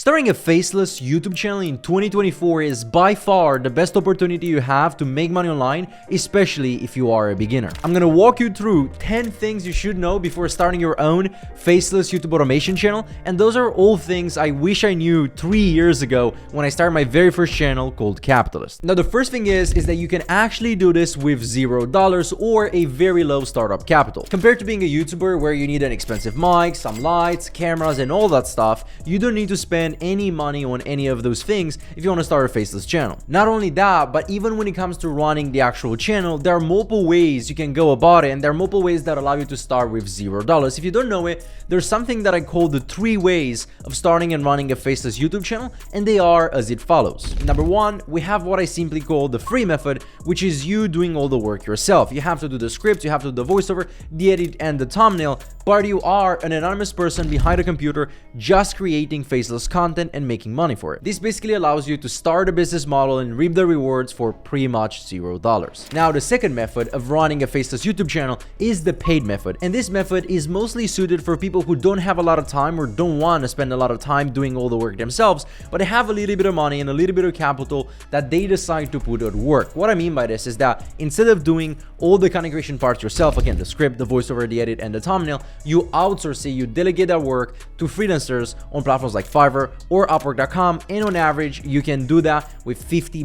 Starting a faceless YouTube channel in 2024 is by far the best opportunity you have to make money online, especially if you are a beginner. I'm gonna walk you through 10 things you should know before starting your own faceless YouTube automation channel, and those are all things I wish I knew 3 years ago when I started my very first channel called Capitalist. Now the first thing is that you can actually do this with $0 or a very low startup capital. Compared to being a YouTuber where you need an expensive mic, some lights, cameras, and all that stuff, you don't need to spend any money on any of those things if you want to start a faceless channel. Not only that, but even when it comes to running the actual channel, there are multiple ways you can go about it, and there are multiple ways that allow you to start with $0. If you don't know it, there's something that I call the 3 ways of starting and running a faceless YouTube channel, and they are as it follows. Number 1, we have what I simply call the free method, which is you doing all the work yourself. You have to do the script, you have to do the voiceover, the edit, and the thumbnail, but you are an anonymous person behind a computer just creating faceless content and making money for it. This basically allows you to start a business model and reap the rewards for pretty much $0. Now, the second method of running a faceless YouTube channel is the paid method, and this method is mostly suited for people who don't have a lot of time or don't want to spend a lot of time doing all the work themselves, but they have a little bit of money and a little bit of capital that they decide to put at work. What I mean by this is that instead of doing all the content creation parts yourself, again, the script, the voiceover, the edit, and the thumbnail, you outsource it, you delegate that work to freelancers on platforms like Fiverr or Upwork.com, and on average you can do that with $50,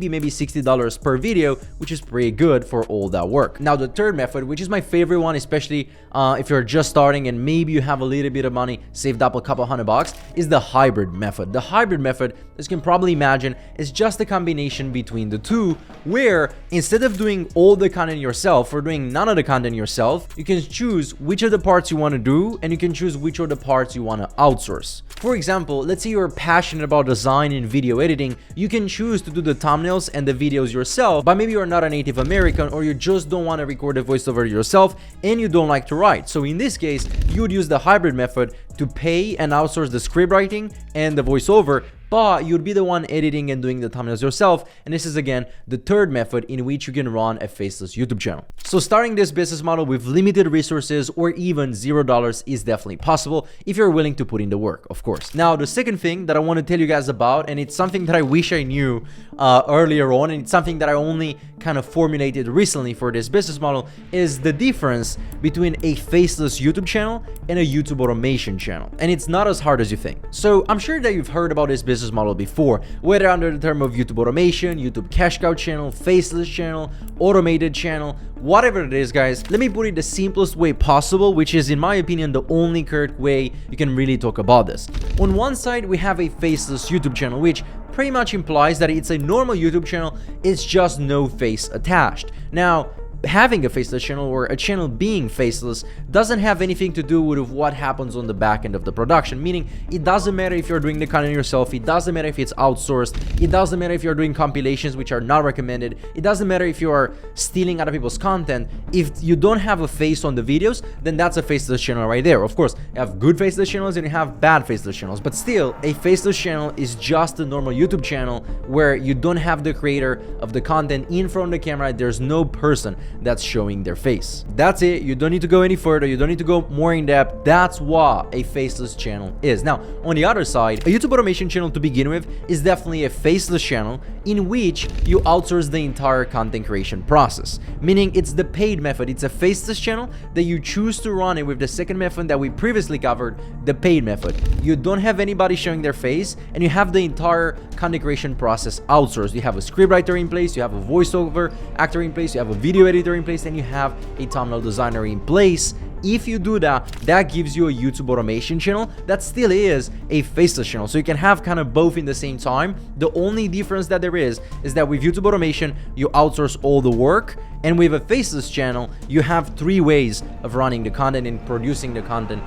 maybe $60 per video, which is pretty good for all that work. Now the third method, which is my favorite one, especially if you're just starting and maybe you have a little bit of money saved up, a couple $100, is the hybrid method. The hybrid method, as you can probably imagine, is just a combination between the two, where instead of doing all the content yourself or doing none of the content yourself, you can choose which of the parts you want to do, and you can choose which of the parts you want to outsource. For example, let's say you're passionate about design and video editing, you can choose to do the thumbnails and the videos yourself, but maybe you're not a Native American or you just don't want to record a voiceover yourself and you don't like to write. So in this case, you would use the hybrid method to pay and outsource the script writing and the voiceover, but you'd be the one editing and doing the thumbnails yourself. And this is again the third method in which you can run a faceless YouTube channel. So starting this business model with limited resources or even $0 is definitely possible if you're willing to put in the work, of course. Now the second thing that I want to tell you guys about, and it's something that I wish I knew earlier on, and it's something that I only kind of formulated recently for this business model, is the difference between a faceless YouTube channel and a YouTube automation channel. And it's not as hard as you think. So I'm sure that you've heard about this business model before, whether under the term of YouTube automation, YouTube cash cow channel, faceless channel, automated channel, whatever it is, guys. Let me put it the simplest way possible, which is in my opinion the only correct way you can really talk about this. On one side we have a faceless YouTube channel, which pretty much implies that it's a normal YouTube channel, it's just no face attached. Now, having a faceless channel or a channel being faceless doesn't have anything to do with what happens on the back end of the production, meaning it doesn't matter if you're doing the content yourself, it doesn't matter if it's outsourced, it doesn't matter if you're doing compilations which are not recommended, it doesn't matter if you are stealing other people's content. If you don't have a face on the videos, then that's a faceless channel right there. Of course, you have good faceless channels and you have bad faceless channels, but still a faceless channel is just a normal YouTube channel where you don't have the creator of the content in front of the camera, there's no person that's showing their face. That's it. You don't need to go any further, you don't need to go more in depth. That's what a faceless channel is. Now on the other side, a YouTube automation channel to begin with is definitely a faceless channel in which you outsource the entire content creation process, meaning it's the paid method. It's a faceless channel that you choose to run it with the second method that we previously covered, the paid method. You don't have anybody showing their face and you have the entire content creation process outsourced. You have a scriptwriter in place, you have a voiceover actor in place, you have a video editor in place, and you have a thumbnail designer in place. If you do that, that gives you a YouTube automation channel that still is a faceless channel. So you can have kind of both in the same time. The only difference that there is that with YouTube automation, you outsource all the work. And with a faceless channel, you have 3 ways of running the content and producing the content,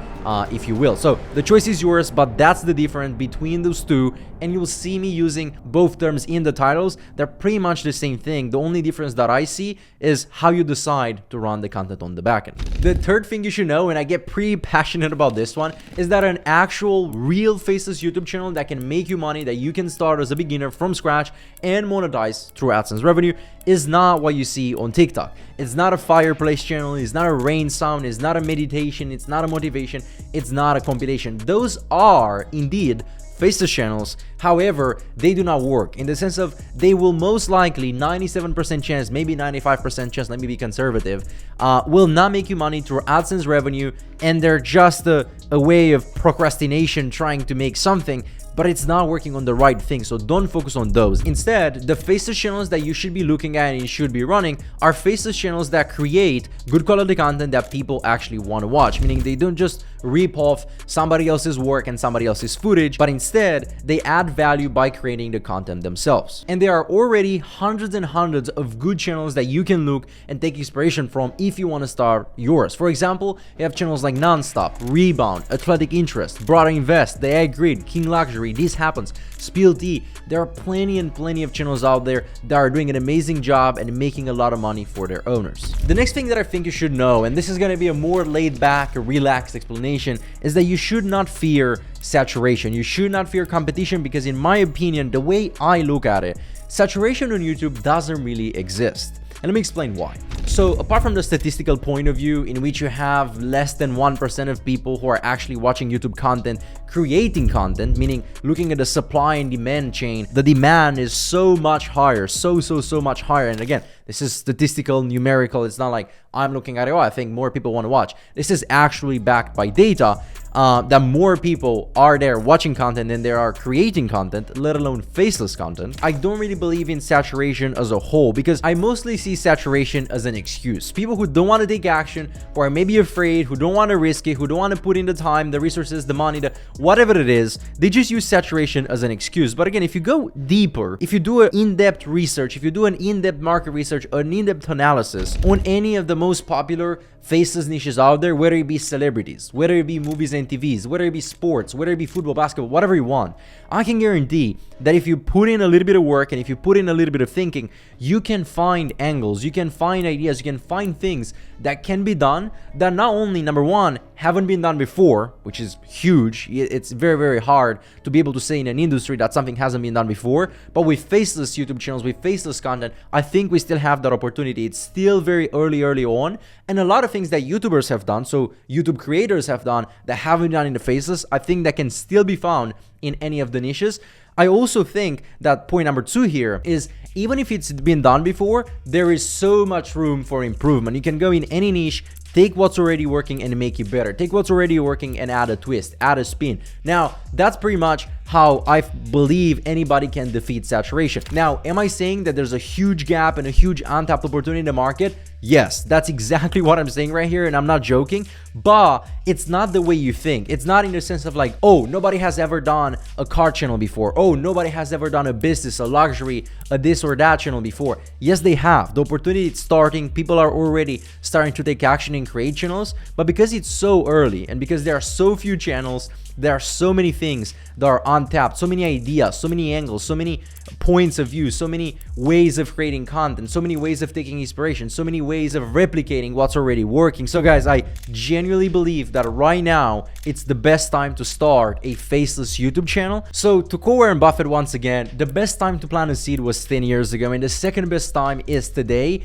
if you will. So the choice is yours, but that's the difference between those two. And you'll see me using both terms in the titles. They're pretty much the same thing. The only difference that I see is how you decide to run the content on the backend. The third thing you should know, and I get pretty passionate about this one, is that an actual real faceless YouTube channel that can make you money, that you can start as a beginner from scratch and monetize through AdSense revenue, is not what you see on TikTok. It's not a fireplace channel, it's not a rain sound, it's not a meditation, it's not a motivation, it's not a compilation. Those are indeed faceless channels. However, they do not work in the sense of they will most likely 97% chance, maybe 95% chance, let me be conservative, will not make you money through AdSense revenue, and they're just a way of procrastination trying to make something, but it's not working on the right thing. So don't focus on those. Instead, the faceless channels that you should be looking at and you should be running are faceless channels that create good quality content that people actually want to watch, meaning they don't just rip off somebody else's work and somebody else's footage, but instead they add value by creating the content themselves. And there are already hundreds and hundreds of good channels that you can look and take inspiration from if you want to start yours. For example, you have channels like Nonstop, Rebound, Athletic Interest, Broader Invest, The Egg Grid, King Luxury, This Happens, Spill Tea. There are plenty and plenty of channels out there that are doing an amazing job and making a lot of money for their owners. The next thing that I think you should know, and this is going to be a more laid back, relaxed explanation, is that you should not fear saturation. You should not fear competition, because in my opinion, the way I look at it, saturation on YouTube doesn't really exist. And let me explain why. So apart from the statistical point of view, in which you have less than 1% of people who are actually watching YouTube content creating content, meaning looking at the supply and demand chain, the demand is so much higher, so much higher. And again, this is statistical, numerical. It's not like I'm looking at it, oh, I think more people want to watch. This is actually backed by data, that more people are there watching content than there are creating content, let alone faceless content. I don't really believe in saturation as a whole, because I mostly see saturation as an excuse. People who don't want to take action, who are maybe afraid, who don't want to risk it, who don't want to put in the time, the resources, the money, the whatever it is, they just use saturation as an excuse. But again, if you go deeper, if you do an in-depth research, if you do an in-depth market research, an in-depth analysis on any of the most popular faceless niches out there, whether it be celebrities, whether it be movies and TVs, whether it be sports, whether it be football, basketball, whatever you want, I can guarantee that if you put in a little bit of work and if you put in a little bit of thinking, you can find angles, you can find ideas, you can find things that can be done that not only, number one, haven't been done before, which is huge. It's very hard to be able to say in an industry that something hasn't been done before, but with faceless YouTube channels, with faceless content, I think we still have that opportunity. It's still very early on, and a lot of things that YouTubers have done, so YouTube creators have done, that haven't been done in the faceless, I think that can still be found in any of the niches. I also think that point number two here is, even if it's been done before, there is so much room for improvement. You can go in any niche, take what's already working and make it better. Take what's already working and add a twist, add a spin. Now, that's pretty much how I believe anybody can defeat saturation. Now, am I saying that there's a huge gap and a huge untapped opportunity in the market? Yes, that's exactly what I'm saying right here, and I'm not joking, but it's not the way you think. It's not in the sense of like, oh, nobody has ever done a car channel before. Oh, nobody has ever done a business, a luxury, a this or that channel before. Yes, they have. The opportunity is starting. People are already starting to take action and create channels, but because it's so early and because there are so few channels, there are so many things that are untapped, so many ideas, so many angles, so many points of view, so many ways of creating content, so many ways of taking inspiration, so many ways of replicating what's already working. So guys, I genuinely believe that right now it's the best time to start a faceless YouTube channel. So to quote Warren Buffett once again, the best time to plant a seed was 10 years ago, and the second best time is today.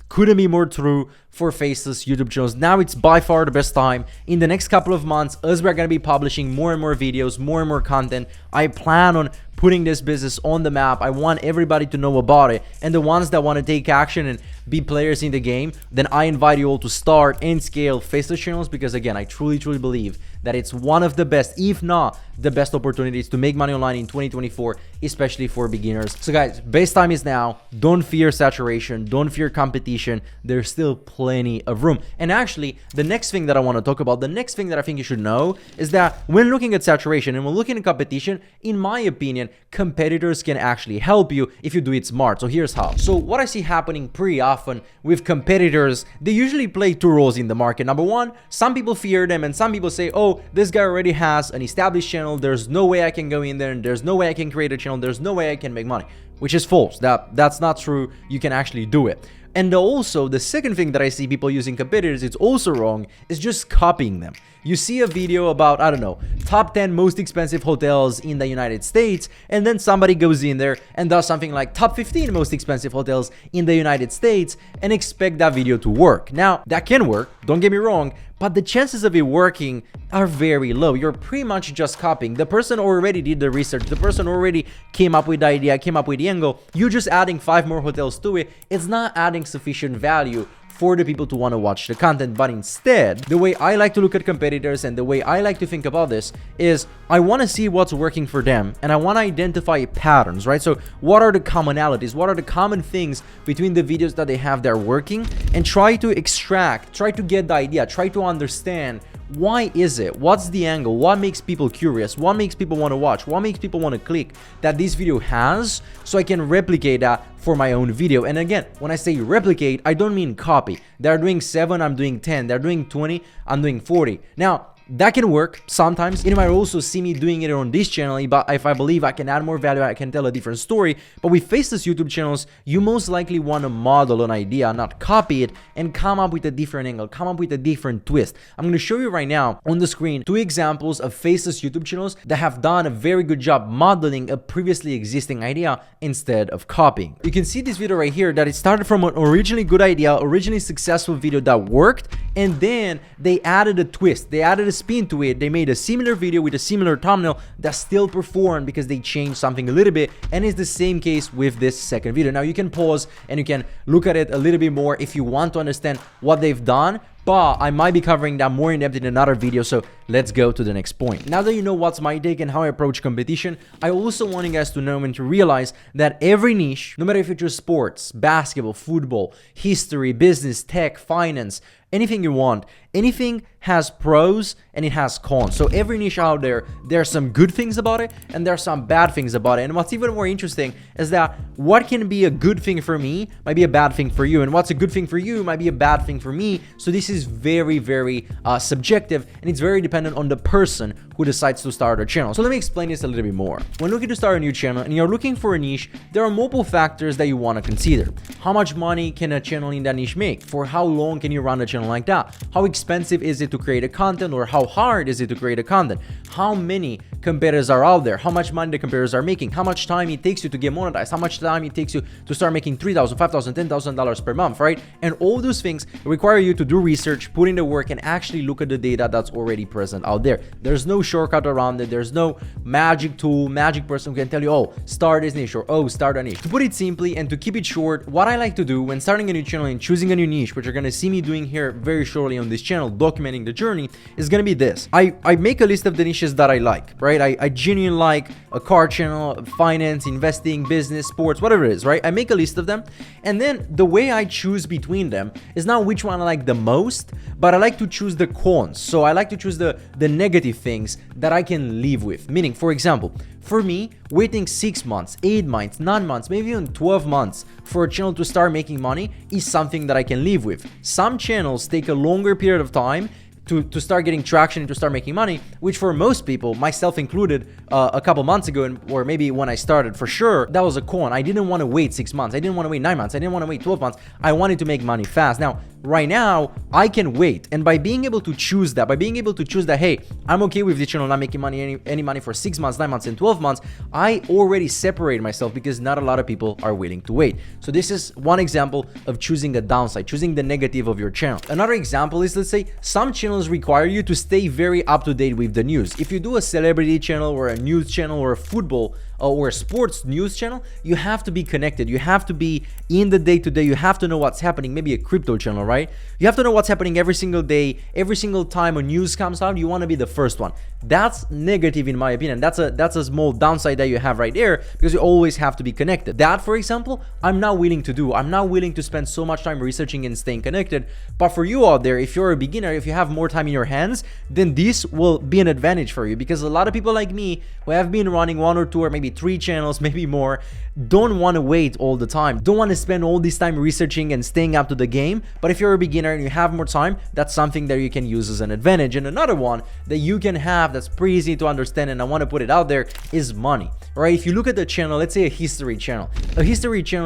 Couldn't be more true for faceless YouTube channels. Now it's by far the best time. In the next couple of months, as we're going to be publishing more and more videos, more and more content, I plan on putting this business on the map. I want everybody to know about it, and the ones that want to take action and be players in the game, then I invite you all to start and scale faceless channels, because again, I truly believe that it's one of the best, if not the best opportunities to make money online in 2024, especially for beginners. So guys, best time is now. Don't fear saturation, don't fear competition. There's still plenty of room. And actually, the next thing that I want to talk about, the next thing that I think you should know, is that when looking at saturation and when looking at competition, in my opinion, competitors can actually help you if you do it smart. So here's how. So what I see happening pretty often with competitors, they usually play two roles in the market. Number one, some people fear them and some people say, oh, this guy already has an established channel, there's no way I can go in there, and there's no way I can create a channel, there's no way I can make money, which is false. That's not true. You can actually do it. And also, the second thing that I see people using competitors, it's also wrong, is just copying them. You see a video about, I don't know, top 10 most expensive hotels in the United States, and then somebody goes in there and does something like top 15 most expensive hotels in the United States and expect that video to work. Now, that can work, don't get me wrong, but the chances of it working are very low. You're pretty much just copying. The person already did the research. The person already came up with the idea, came up with the angle. You're just adding 5 more hotels to it. It's not adding sufficient value for the people to want to watch the content. But instead, the way I like to look at competitors and the way I like to think about this is I want to see what's working for them, and I want to identify patterns, right? So what are the commonalities? What are the common things between the videos that they have that are working, and try to extract, try to get the idea, try to understand why is it, what's the angle, what makes people curious, what makes people want to watch, what makes people want to click that this video has, so I can replicate that for my own video. And again, when I say replicate, I don't mean copy. They're doing 7, I'm doing 10. They're doing 20, I'm doing 40. Now, that can work sometimes. You might also see me doing it on this channel, but if I believe I can add more value, I can tell a different story. But with Faceless YouTube channels, you most likely want to model an idea, not copy it, and come up with a different angle, come up with a different twist. I'm going to show you right now on the screen 2 examples of Faceless YouTube channels that have done a very good job modeling a previously existing idea instead of copying. You can see this video right here that it started from an originally good idea, originally successful video that worked, and then they added a twist, they added a spin to it. They made a similar video with a similar thumbnail that still performed because they changed something a little bit, and it's the same case with this second video. Now you can pause and you can look at it a little bit more if you want to understand what they've done, but I might be covering that more in depth in another video, so let's go to the next point. Now that you know what's my take and how I approach competition, I also want you guys to know and to realize that every niche, no matter if you choose sports, basketball, football, history, business, tech, finance, anything you want, anything has pros and it has cons. So every niche out there, there are some good things about it and there are some bad things about it. And what's even more interesting is that what can be a good thing for me might be a bad thing for you, and what's a good thing for you might be a bad thing for me. So this is very, very subjective, and it's very dependent on the person who decides to start a channel. So let me explain this a little bit more. When looking to start a new channel and you're looking for a niche, there are multiple factors that you want to consider. How much money can a channel in that niche make? For how long can you run a channel like that? How expensive is it to create a content, or how hard is it to create a content? How many competitors are out there? How much money the competitors are making? How much time it takes you to get monetized? How much time it takes you to start making $3,000, $5,000, $10,000 per month, right? And all those things require you to do research, put in the work, and actually look at the data that's already present out there. There's no shortcut around it. There's no magic tool, magic person who can tell you, oh, start this niche, or oh, start a niche. To put it simply and to keep it short, what I like to do when starting a new channel and choosing a new niche, which you're gonna see me doing here very shortly on this channel, documenting the journey, is gonna be this. I make a list of the niches that I like, right? I genuinely like a car channel, finance, investing, business, sports, whatever it is, right? I make a list of them, and then the way I choose between them is not which one I like the most, but I like to choose the cons. So I like to choose the negative things that I can live with. Meaning, for example, for me, waiting 6 months, 8 months, 9 months, maybe even 12 months for a channel to start making money is something that I can live with. Some channels take a longer period of time to start getting traction and to start making money, which for most people, myself included, a couple months ago, or maybe when I started, for sure, that was a con. I didn't want to wait 6 months. I didn't want to wait 9 months. I didn't want to wait 12 months. I wanted to make money fast. Now, right now, I can wait. And by being able to choose that, hey, I'm okay with this channel not making money, any money for 6 months, 9 months, and 12 months, I already separate myself because not a lot of people are willing to wait. So this is one example of choosing a downside, choosing the negative of your channel. Another example is, let's say, some channels require you to stay very up to date with the news. If you do a celebrity channel or a news channel or a football or a sports news channel, you have to be connected. You have to be in the day-to-day. You have to know what's happening. Maybe a crypto channel, right? You have to know what's happening every single day, every single time a news comes out. You want to be the first one. That's negative in my opinion. That's a small downside that you have right there, because you always have to be connected. That, for example, I'm not willing to do. I'm not willing to spend so much time researching and staying connected. But for you out there, if you're a beginner, if you have more time in your hands, then this will be an advantage for you, because a lot of people like me who have been running 1 or 2 or maybe 3 channels, maybe more, don't want to wait all the time, don't want to spend all this time researching and staying up to the game. But if you're a beginner and you have more time, that's something that you can use as an advantage. And another one that you can have that's pretty easy to understand, and I want to put it out there, is money. Right? If you look at the channel, let's say a history channel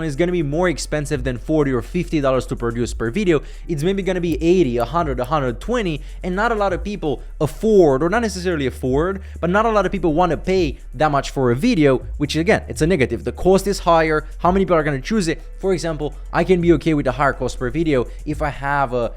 is going to be more expensive than $40 or $50 to produce per video. It's maybe going to be 80, 100, 120, and not a lot of people afford, or not necessarily afford, but not a lot of people want to pay that much for a video, which again, it's a negative. The cost is higher. How many people are going to choose it? For example, I can be okay with a higher cost per video if I have a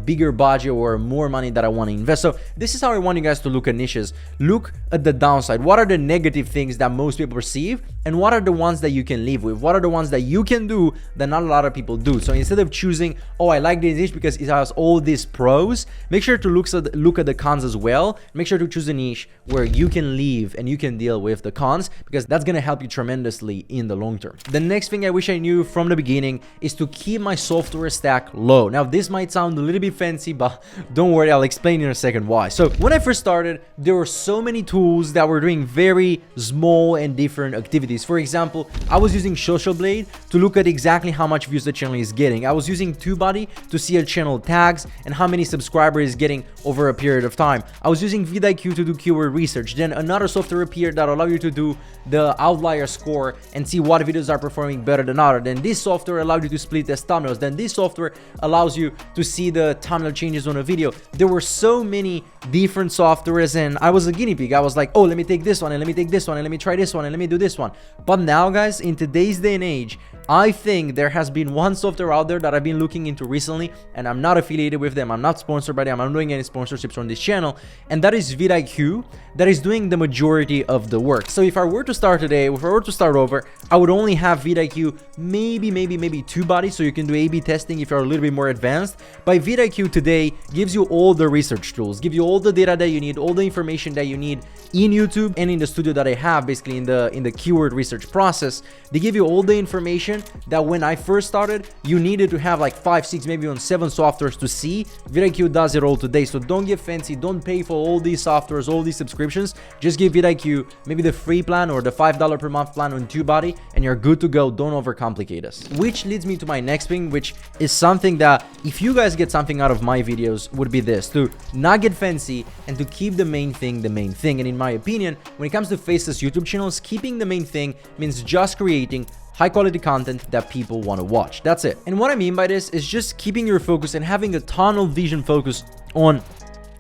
bigger budget or more money that I want to invest. So this is how I want you guys to look at niches. Look at the downside. What are the negative things that most people perceive, and what are the ones that you can live with? What are the ones that you can do that not a lot of people do? So instead of choosing, oh, I like this niche because it has all these pros, make sure to look at the cons as well. Make sure to choose a niche where you can live and you can deal with the cons, because that's going to help you tremendously in the long term. The next thing I wish I knew from the beginning is to keep my software stack low. Now this might sound a little bit fancy, but don't worry, I'll explain in a second why. So when I first started, there were so many tools that were doing very small and different activities. For example, I was using Social Blade to look at exactly how much views the channel is getting. I was using TubeBuddy to see a channel tags and how many subscribers is getting over a period of time. I was using vidIQ to do keyword research. Then another software appeared that allow you to do the outlier score and see what videos are performing better than others. Then this software allowed you to split test thumbnails. Then this software allows you to see the thumbnail changes on a video. There were so many different softwares, and I was a guinea pig. I was like, oh, let me take this one, and let me take this one, and let me try this one, and let me do this one. But now, guys, in today's day and age, I think there has been one software out there that I've been looking into recently, and I'm not affiliated with them. I'm not sponsored by them. I'm not doing any sponsorships on this channel, and that is vidIQ, that is doing the majority of the work. So if I were to start today, if I were to start over, I would only have vidIQ, maybe TubeBuddy, so you can do A/B testing if you're a little bit more advanced. But vidIQ today gives you all the research tools, give you all the data that you need, all the information that you need in YouTube and in the studio that I have, basically in the keyword research process. They give you all the information that when I first started, you needed to have like 5, 6, maybe even 7 softwares to see. vidIQ does it all today. So don't get fancy. Don't pay for all these softwares, all these subscriptions. Just give vidIQ maybe the free plan or the $5 per month plan on TubeBuddy, and you're good to go. Don't overcomplicate us. Which leads me to my next thing, which is something that if you guys get something out of my videos, would be this: to not get fancy and to keep the main thing the main thing. And in my opinion, when it comes to Faceless YouTube channels, keeping the main thing means just creating high quality content that people want to watch. That's it. And what I mean by this is just keeping your focus and having a tunnel vision focus on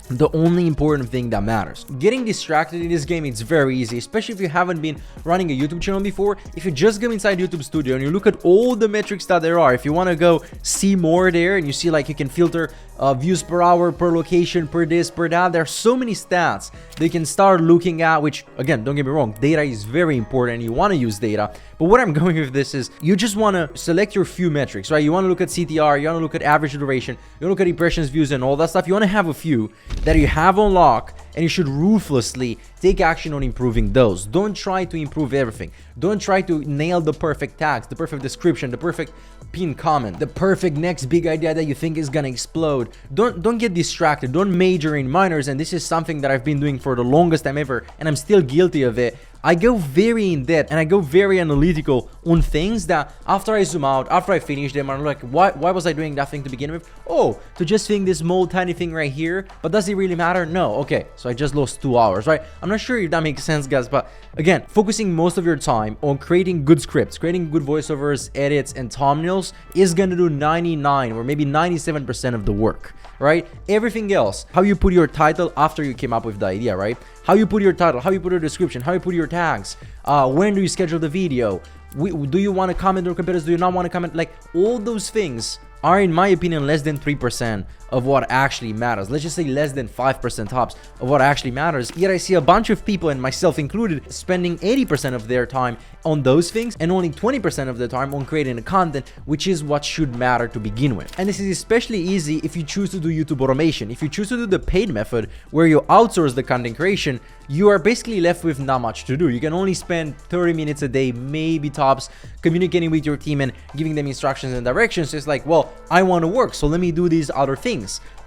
the only important thing that matters. Getting distracted in this game, it's very easy, especially if you haven't been running a YouTube channel before. If you just go inside YouTube Studio and you look at all the metrics that there are, if you want to go see more there and you see like you can filter views per hour, per location, per this, per that, there are so many stats they can start looking at, which again, don't get me wrong, data is very important and you want to use data. But what I'm going with this is you just want to select your few metrics, right? You want to look at CTR, you want to look at average duration, you want to look at impressions, views, and all that stuff. You want to have a few that you have on lock, and you should ruthlessly take action on improving those. Don't try to improve everything. Don't try to nail the perfect tags, the perfect description, the perfect pinned comment, the perfect next big idea that you think is gonna explode. Don't get distracted. Don't major in minors. And this is something that I've been doing for the longest time ever, and I'm still guilty of it. I go very in depth and I go very analytical on things that after I zoom out, after I finish them, I'm like, why was I doing that thing to begin with? Oh, to just think this small tiny thing right here, but does it really matter? No. Okay, so I just lost 2 hours, right? I'm not sure if that makes sense, guys, but again, focusing most of your time on creating good scripts, creating good voiceovers, edits, and thumbnails is gonna do 99 or maybe 97% of the work, right? Everything else, how you put your title after you came up with the idea, right? How you put your title, how you put your description, how you put your tags, when do you schedule the video, do you want to comment on competitors, do you not want to comment? Like, all those things are, in my opinion, less than 3% of what actually matters. Let's just say less than 5% tops of what actually matters. Yet I see a bunch of people, and myself included, spending 80% of their time on those things and only 20% of the time on creating the content, which is what should matter to begin with. And this is especially easy if you choose to do YouTube automation. If you choose to do the paid method where you outsource the content creation, you are basically left with not much to do. You can only spend 30 minutes a day, maybe tops, communicating with your team and giving them instructions and directions. It's like, well, I want to work, so let me do these other things.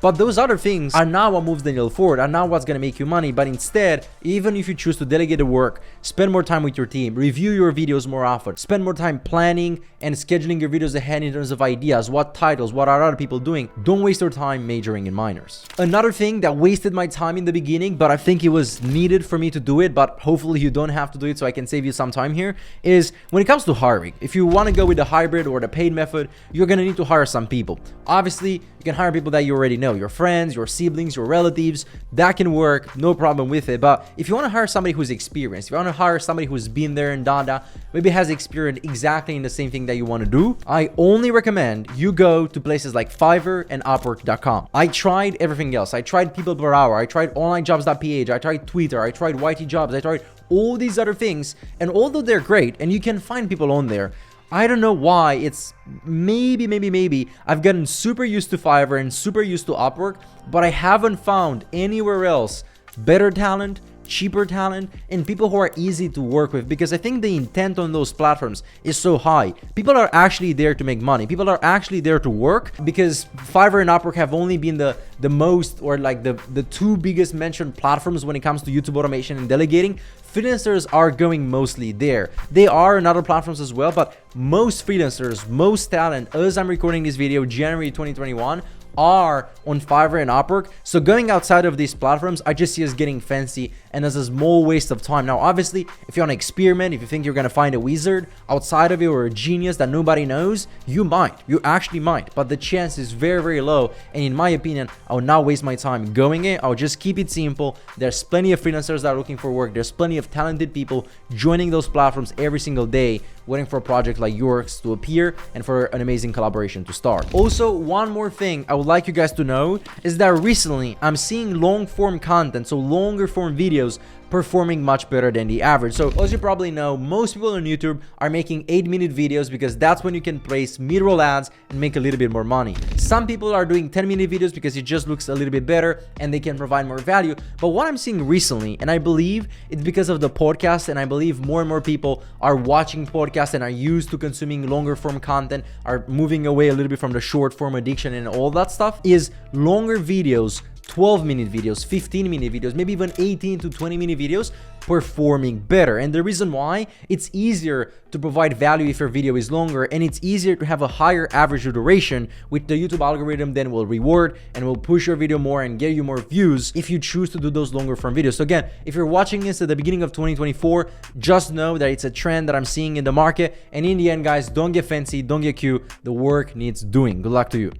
But those other things are not what moves the needle forward, are not what's going to make you money. But instead, even if you choose to delegate the work, spend more time with your team, review your videos more often, spend more time planning and scheduling your videos ahead in terms of ideas, what titles, what are other people doing. Don't waste your time majoring in minors. Another thing that wasted my time in the beginning, but I think it was needed for me to do it, but hopefully you don't have to do it so I can save you some time here, is when it comes to hiring. If you want to go with the hybrid or the paid method, you're going to need to hire some people. Obviously, you can hire people that you already know, your friends, your siblings, your relatives. That can work, no problem with it. But if you want to hire somebody who's experienced, if you want to hire somebody who's been there and done that, maybe has experience exactly in the same thing that you want to do, I only recommend you go to places like Fiverr and Upwork.com. I tried everything else. I tried People Per Hour. I tried onlinejobs.ph. I tried Twitter. I tried YT Jobs. I tried all these other things. And although they're great and you can find people on there, I don't know why. It's maybe I've gotten super used to Fiverr and super used to Upwork, but I haven't found anywhere else better talent, cheaper talent, and people who are easy to work with, because I think the intent on those platforms is so high. People are actually there to make money. People are actually there to work, because Fiverr and Upwork have only been the most, or like the two biggest mentioned platforms when it comes to YouTube automation and delegating. Freelancers are going mostly there. They are on other platforms as well, but most freelancers, most talent, as I'm recording this video, January 2021, are on Fiverr and Upwork. So going outside of these platforms, I just see us getting fancy and as a small waste of time. Now, obviously, if you want to experiment, if you think you're going to find a wizard outside of it or a genius that nobody knows, you actually might, but the chance is very, very low. And in my opinion, I would not waste my time going it. I'll just keep it simple. There's plenty of freelancers that are looking for work. There's plenty of talented people joining those platforms every single day, waiting for a project like yours to appear and for an amazing collaboration to start. Also, one more thing I would like you guys to know is that recently I'm seeing long form content, so longer form videos, performing much better than the average. So as you probably know, most people on YouTube are making 8-minute videos because that's when you can place mid-roll ads and make a little bit more money. Some people are doing 10-minute videos because it just looks a little bit better and they can provide more value. But what I'm seeing recently, and I believe it's because of the podcast, and I believe more and more people are watching podcasts and are used to consuming longer form content, are moving away a little bit from the short form addiction and all that stuff, is longer videos, 12-minute videos, 15-minute videos, maybe even 18 to 20-minute videos performing better. And the reason why, it's easier to provide value if your video is longer, and it's easier to have a higher average duration, which the YouTube algorithm then will reward and will push your video more and get you more views if you choose to do those longer form videos. So again, if you're watching this at the beginning of 2024, just know that it's a trend that I'm seeing in the market. And in the end, guys, don't get fancy, don't get cute. The work needs doing. Good luck to you.